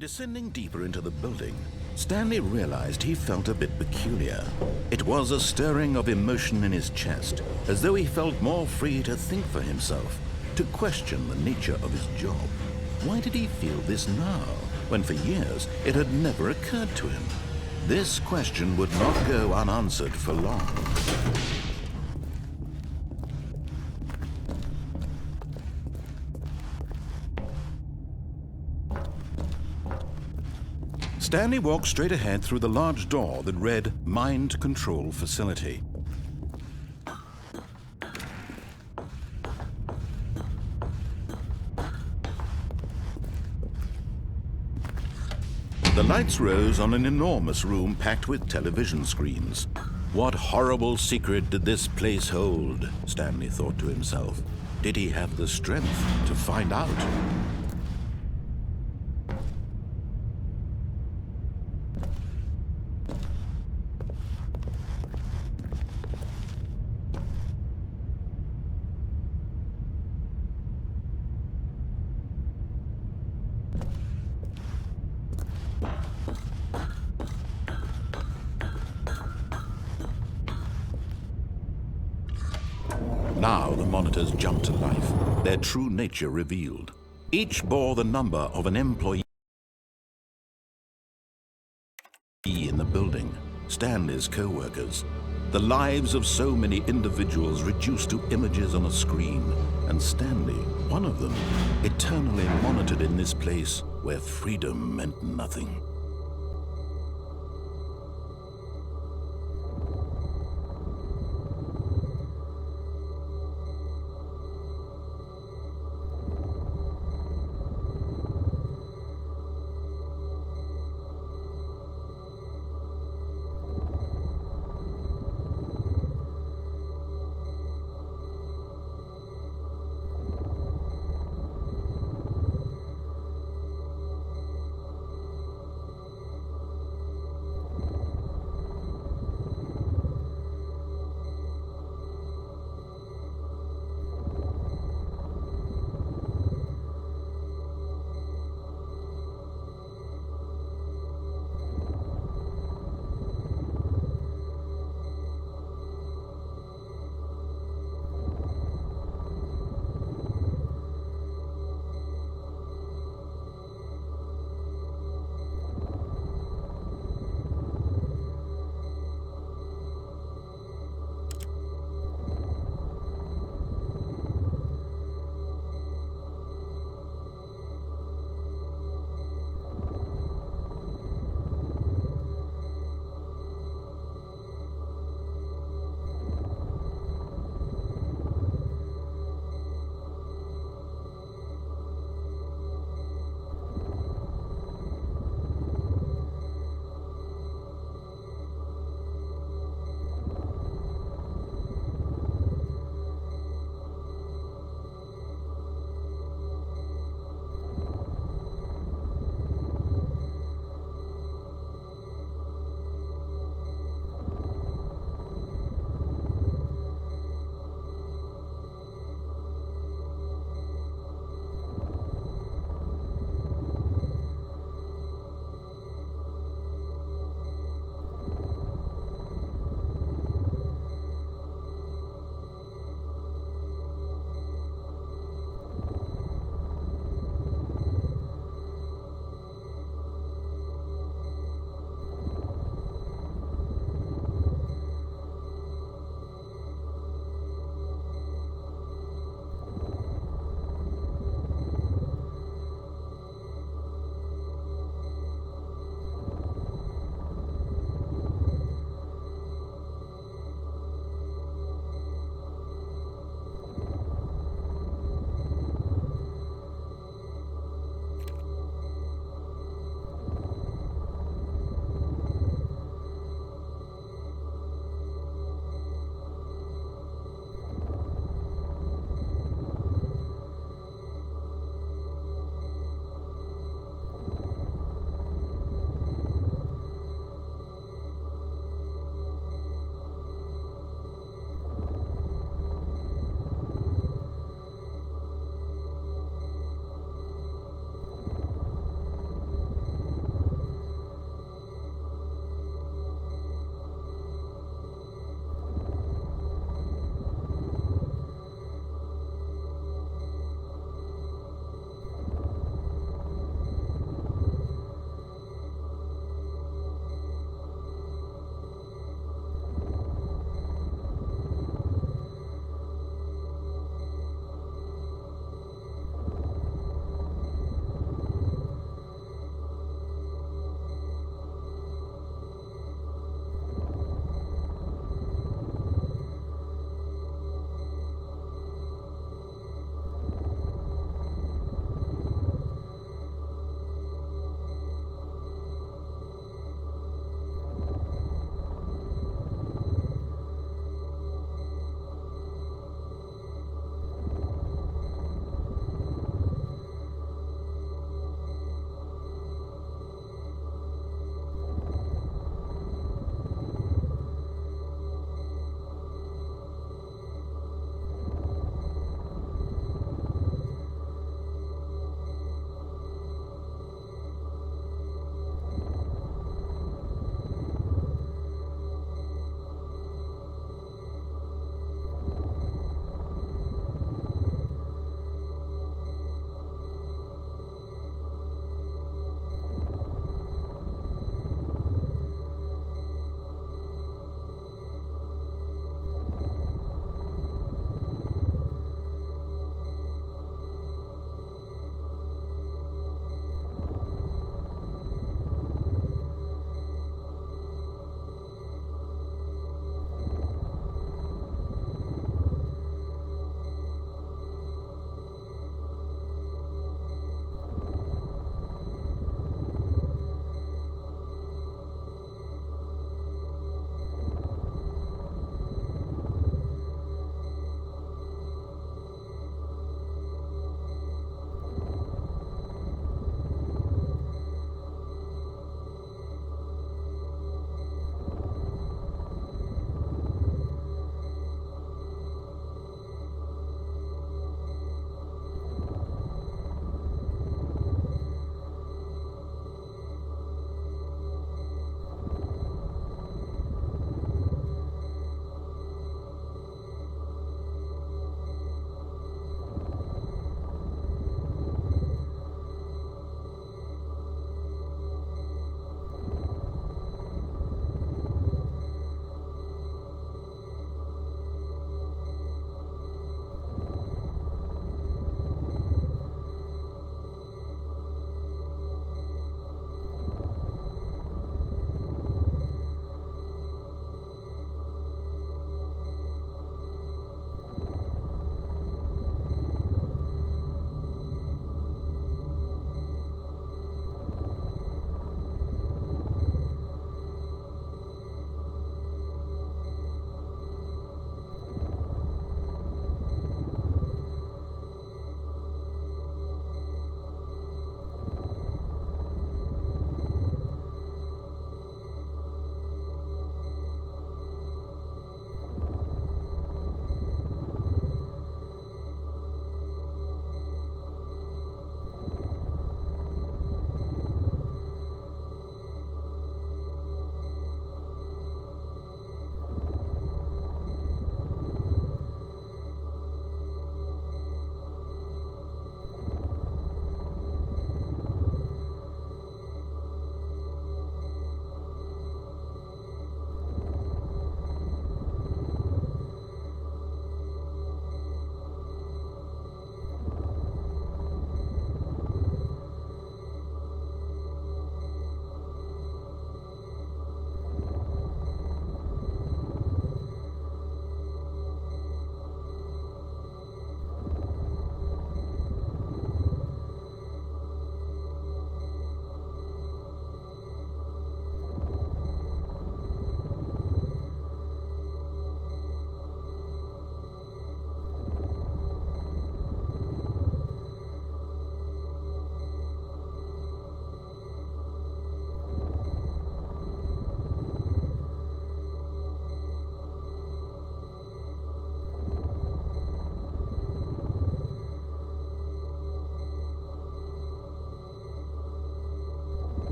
Descending deeper into the building, Stanley realized he felt a bit peculiar. It was a stirring of emotion in his chest, as though he felt more free to think for himself, to question the nature of his job. Why did he feel this now, when for years it had never occurred to him? This question would not go unanswered for long. Stanley walked straight ahead through the large door that read Mind Control Facility. The lights rose on an enormous room packed with television screens. What horrible secret did this place hold? Stanley thought to himself. Did he have the strength to find out? Now the monitors jumped to life, their true nature revealed. Each bore the number of an employee in the building, Stanley's co-workers. The lives of so many individuals reduced to images on a screen, and Stanley, one of them, eternally monitored in this place where freedom meant nothing.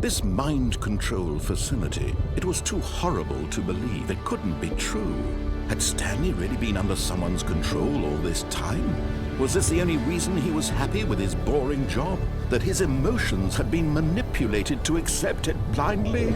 This mind control facility, it was too horrible to believe. It couldn't be true. Had Stanley really been under someone's control all this time? Was this the only reason he was happy with his boring job? That his emotions had been manipulated to accept it blindly?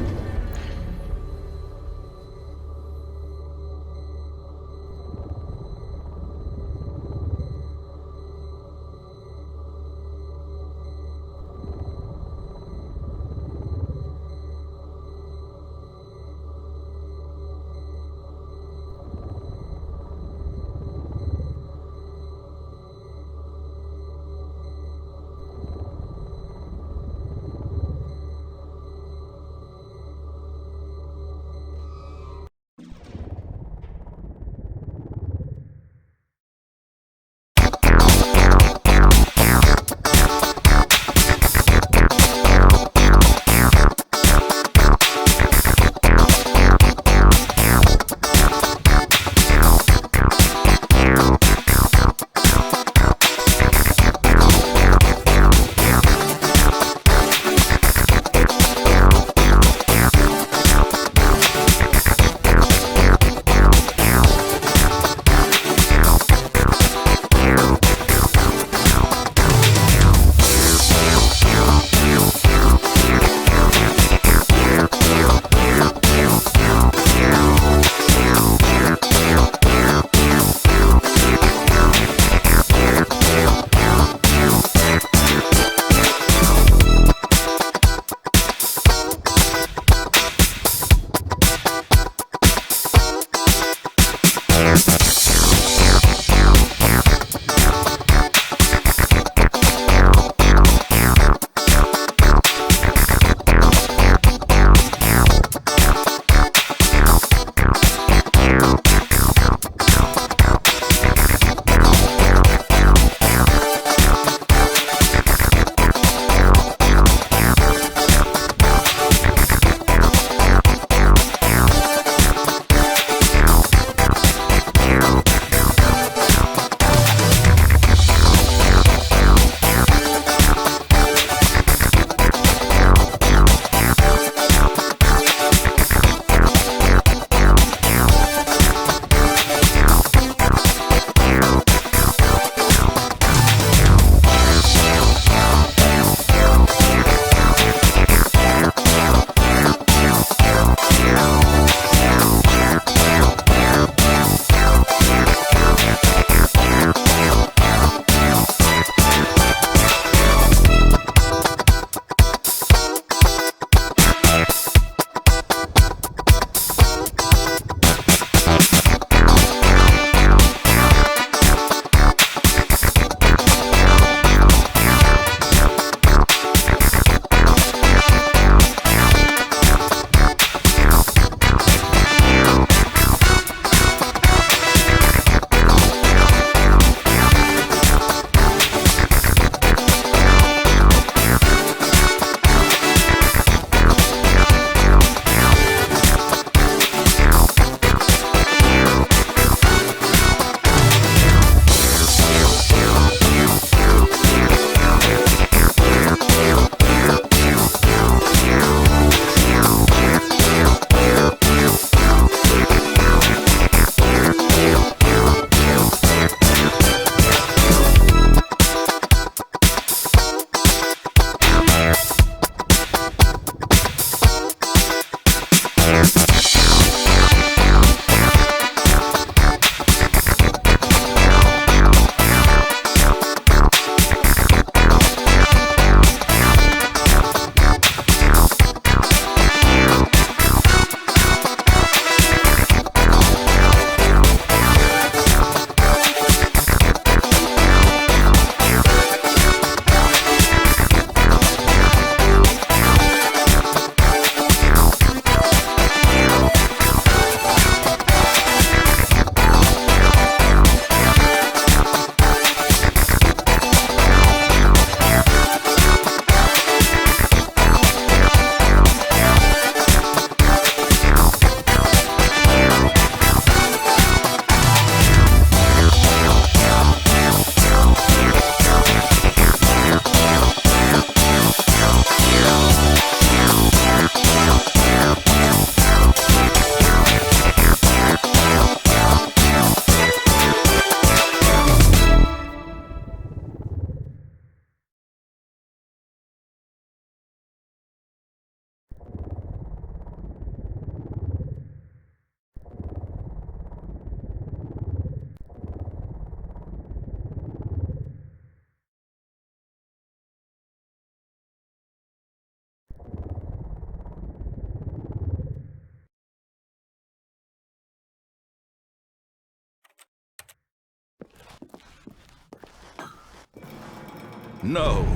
No,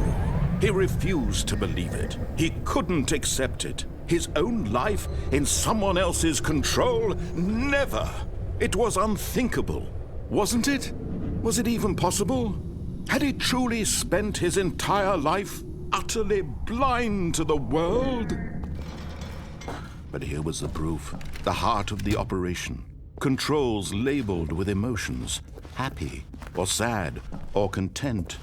he refused to believe it. He couldn't accept it. His own life in someone else's control? Never! It was unthinkable, wasn't it? Was it even possible? Had he truly spent his entire life utterly blind to the world? But here was the proof. The heart of the operation. Controls labeled with emotions. Happy, or sad, or content.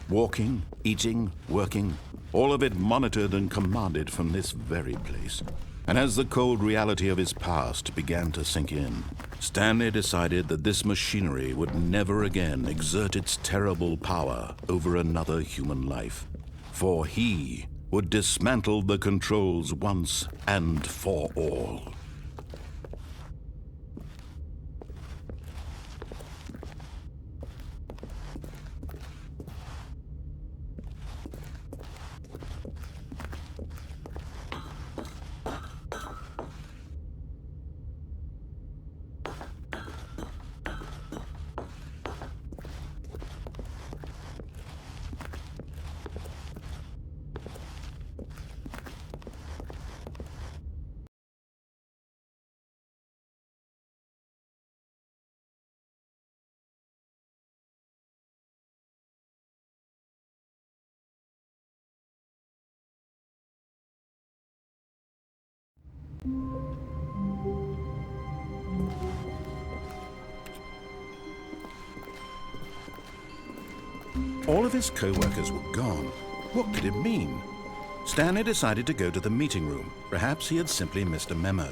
Walking, eating, working. All of it monitored and commanded from this very place. And as the cold reality of his past began to sink in, Stanley decided that this machinery would never again exert its terrible power over another human life. For he would dismantle the controls once and for all. All of his co-workers were gone. What could it mean? Stanley decided to go to the meeting room. Perhaps he had simply missed a memo.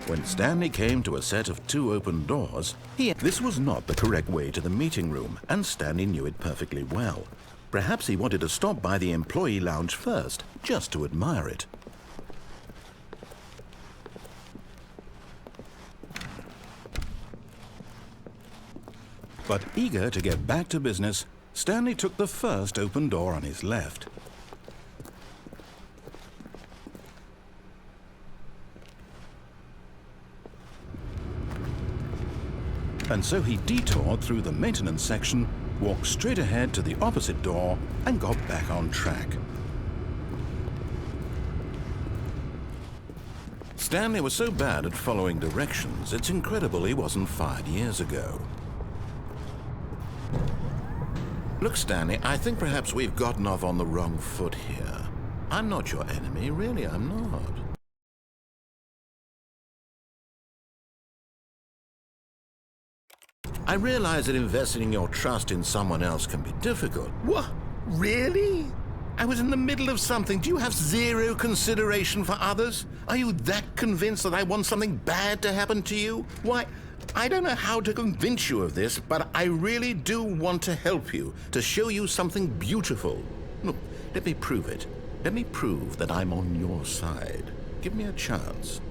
When Stanley came to a set of 2 open doors, this was not the correct way to the meeting room, and Stanley knew it perfectly well. Perhaps he wanted to stop by the employee lounge first, just to admire it. But eager to get back to business, Stanley took the first open door on his left. And so he detoured through the maintenance section, walked straight ahead to the opposite door, and got back on track. Stanley was so bad at following directions, it's incredible he wasn't fired years ago. Look, Stanley, I think perhaps we've gotten off on the wrong foot here. I'm not your enemy, really, I'm not. I realize that investing your trust in someone else can be difficult. What? Really? I was in the middle of something. Do you have zero consideration for others? Are you that convinced that I want something bad to happen to you? Why, I don't know how to convince you of this, but I really do want to help you, to show you something beautiful. Look, let me prove it. Let me prove that I'm on your side. Give me a chance.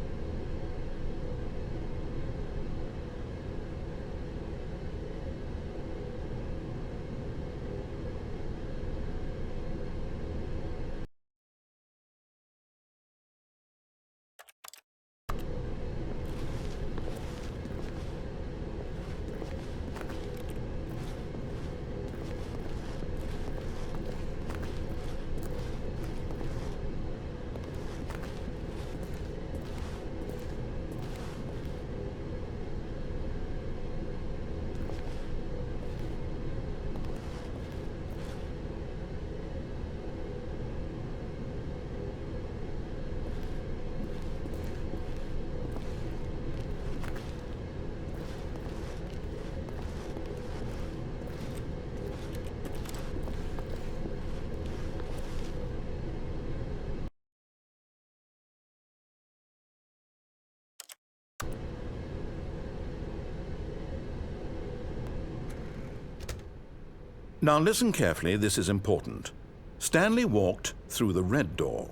Now listen carefully, this is important. Stanley walked through the red door.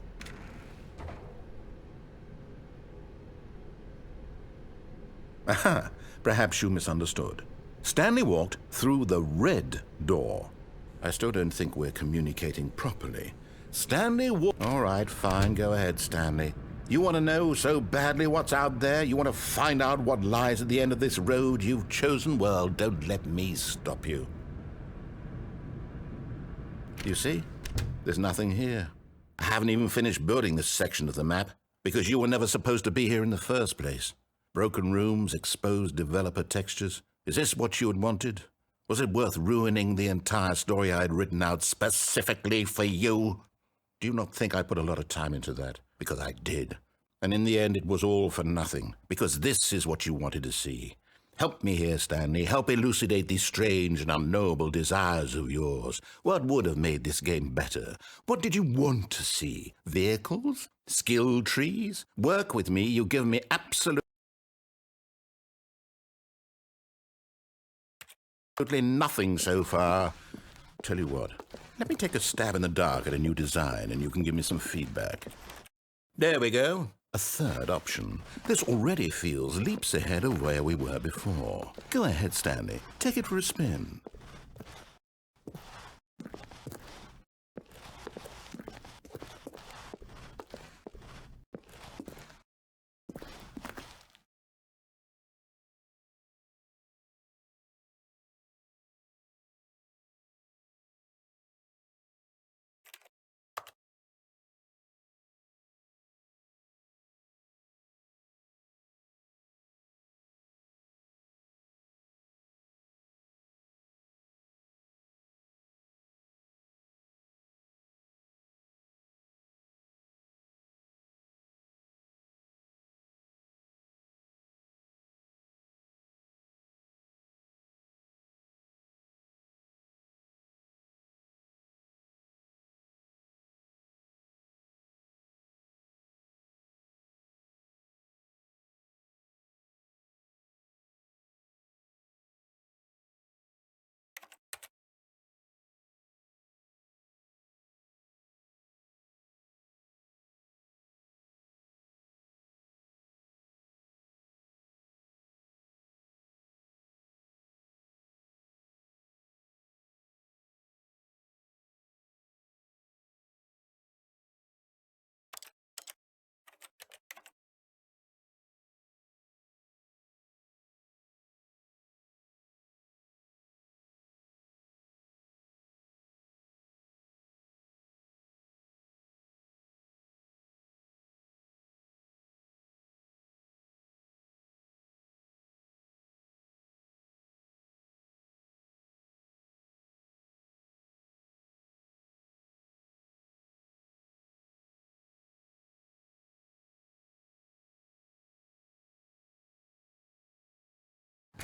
Aha, perhaps you misunderstood. Stanley walked through the red door. I still don't think we're communicating properly. Stanley walked... All right, fine, go ahead, Stanley. You want to know so badly what's out there? You want to find out what lies at the end of this road you've chosen? Well, don't let me stop you. You see? There's nothing here. I haven't even finished building this section of the map because you were never supposed to be here in the first place. Broken rooms, exposed developer textures. Is this what you had wanted? Was it worth ruining the entire story I had written out specifically for you? Do you not think I put a lot of time into that? Because I did. And in the end, it was all for nothing. Because this is what you wanted to see. Help me here, Stanley. Help elucidate these strange and unknowable desires of yours. What would have made this game better? What did you want to see? Vehicles? Skill trees? Work with me. You give me absolutely nothing so far. Tell you what, let me take a stab in the dark at a new design and you can give me some feedback. There we go. A third option. This already feels leaps ahead of where we were before. Go ahead, Stanley. Take it for a spin.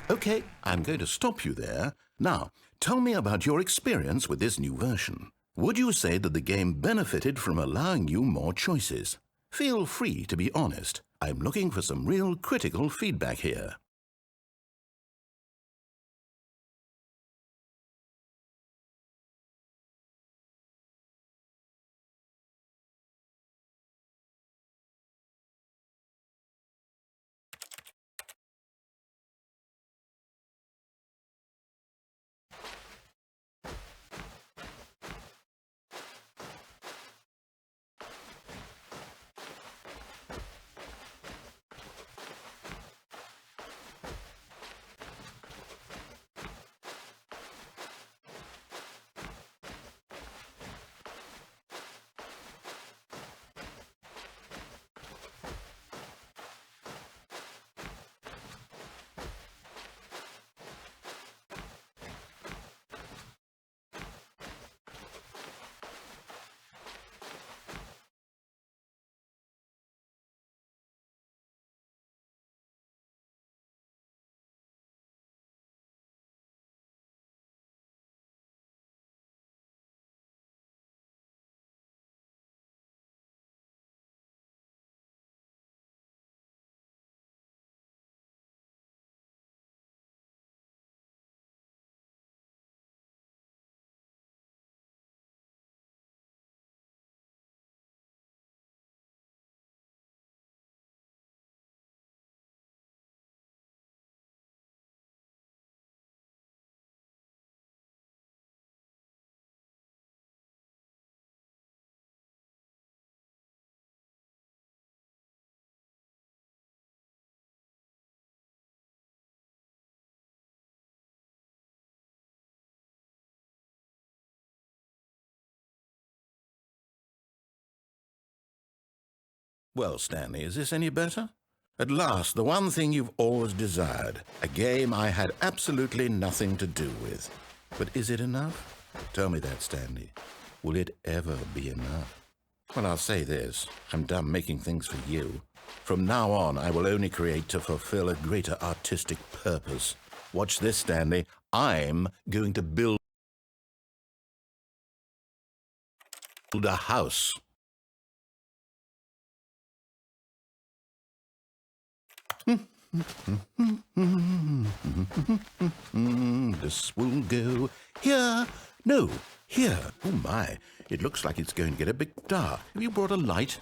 Okay, I'm going to stop you there. Now, tell me about your experience with this new version. Would you say that the game benefited from allowing you more choices? Feel free to be honest. I'm looking for some real critical feedback here. Well, Stanley, is this any better? At last, the one thing you've always desired. A game I had absolutely nothing to do with. But is it enough? Tell me that, Stanley. Will it ever be enough? Well, I'll say this. I'm done making things for you. From now on, I will only create to fulfill a greater artistic purpose. Watch this, Stanley. I'm going to build a house. This will go here. No, here. Oh, my. It looks like it's going to get a bit dark. Have you brought a light?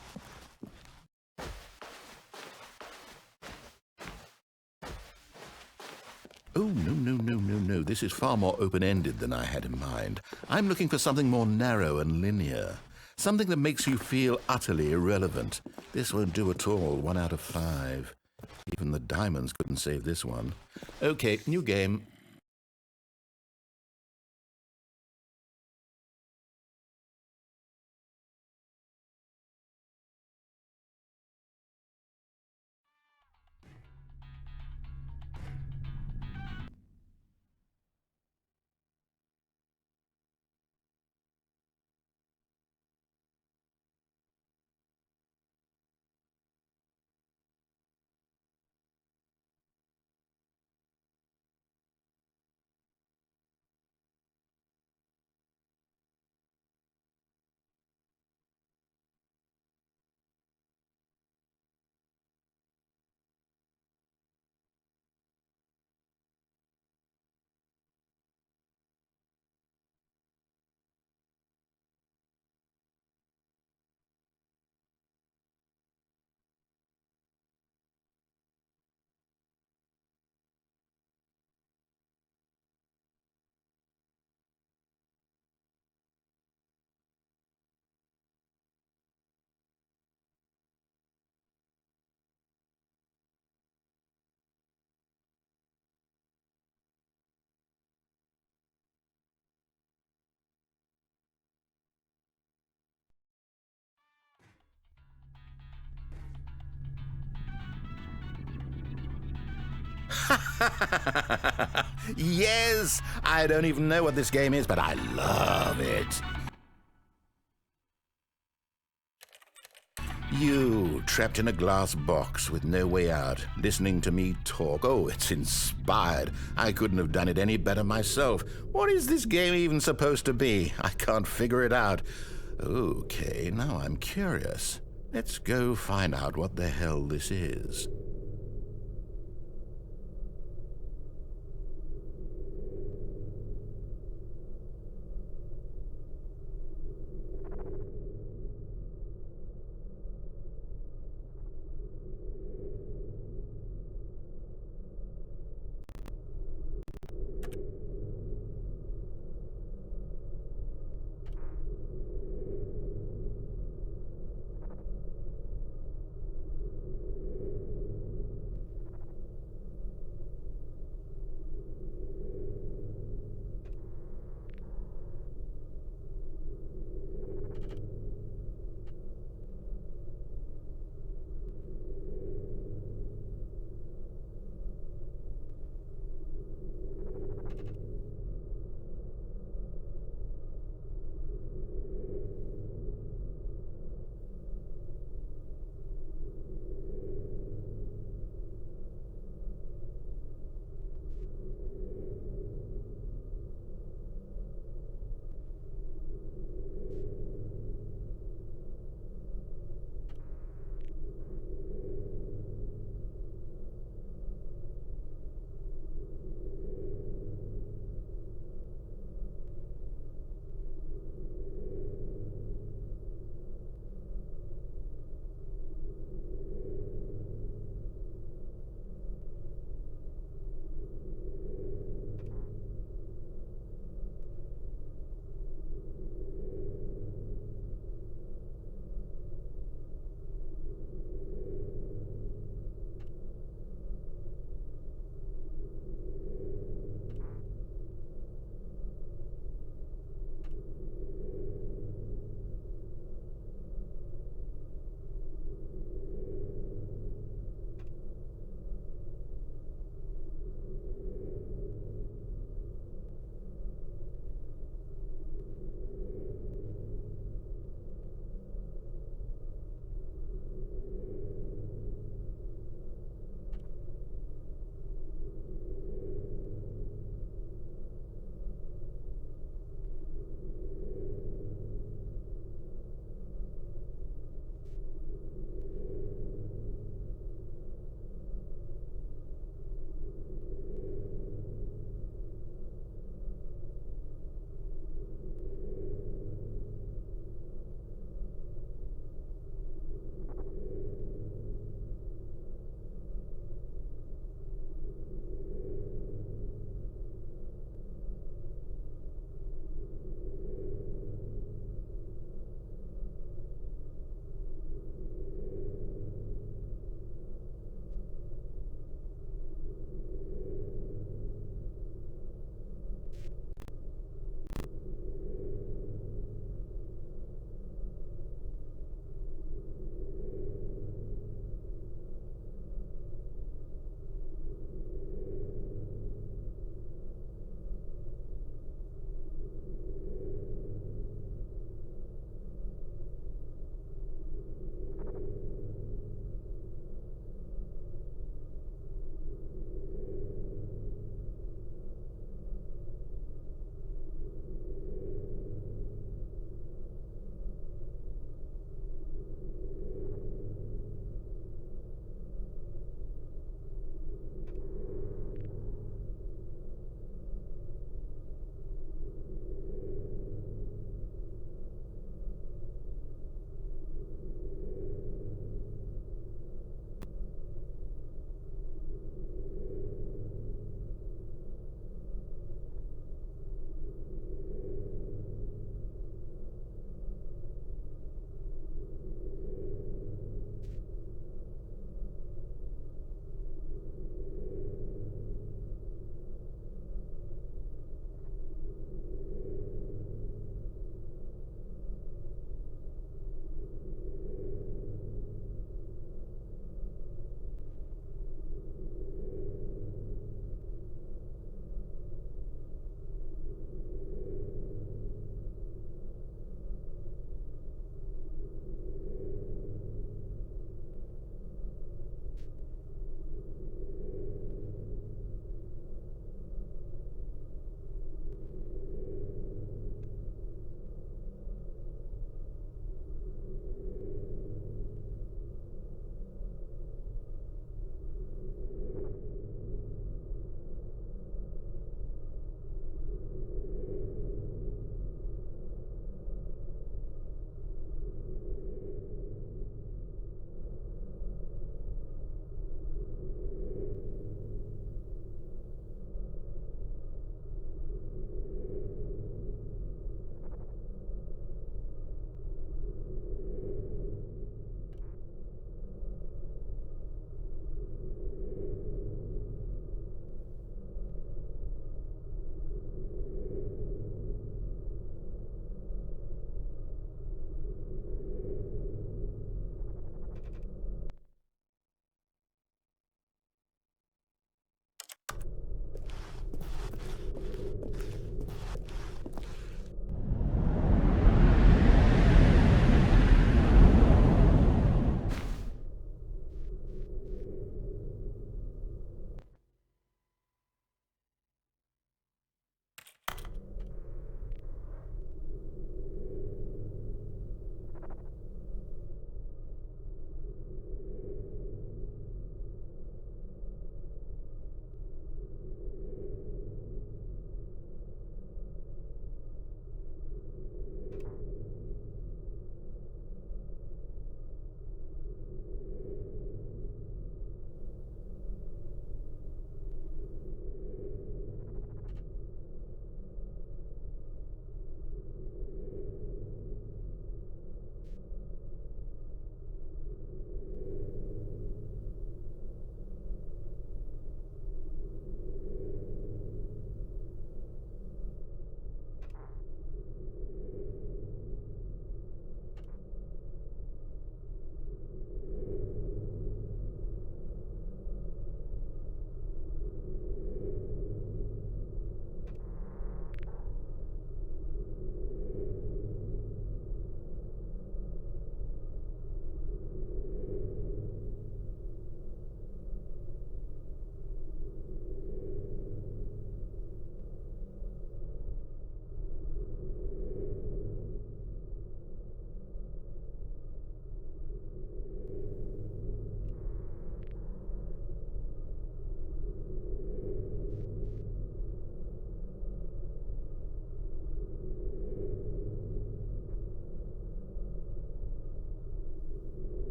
Oh, no. This is far more open-ended than I had in mind. I'm looking for something more narrow and linear. Something that makes you feel utterly irrelevant. This won't do at all. 1 out of 5. Even the diamonds couldn't save this one. Okay, new game. Yes! I don't even know what this game is, but I love it. You, trapped in a glass box with no way out, listening to me talk. Oh, it's inspired. I couldn't have done it any better myself. What is this game even supposed to be? I can't figure it out. Okay, now I'm curious. Let's go find out what the hell this is.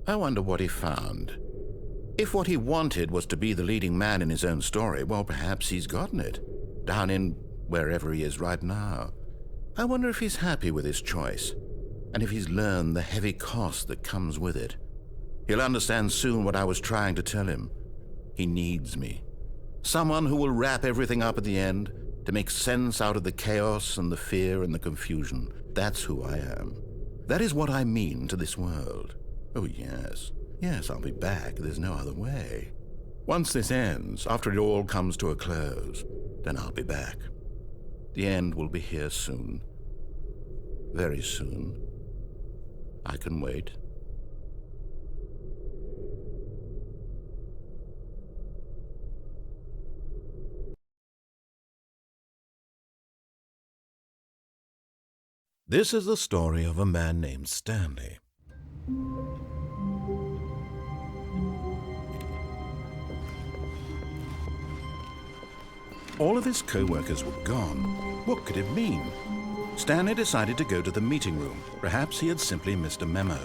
I wonder what he found. If what he wanted was to be the leading man in his own story, well, perhaps he's gotten it, down in wherever he is right now. I wonder if he's happy with his choice, and if he's learned the heavy cost that comes with it. He'll understand soon what I was trying to tell him. He needs me. Someone who will wrap everything up at the end, to make sense out of the chaos and the fear and the confusion. That's who I am. That is what I mean to this world. Oh, yes. Yes, I'll be back. There's no other way. Once this ends, after it all comes to a close, then I'll be back. The end will be here soon. Very soon. I can wait. This is the story of a man named Stanley. All of his co-workers were gone. What could it mean? Stanley decided to go to the meeting room. Perhaps he had simply missed a memo.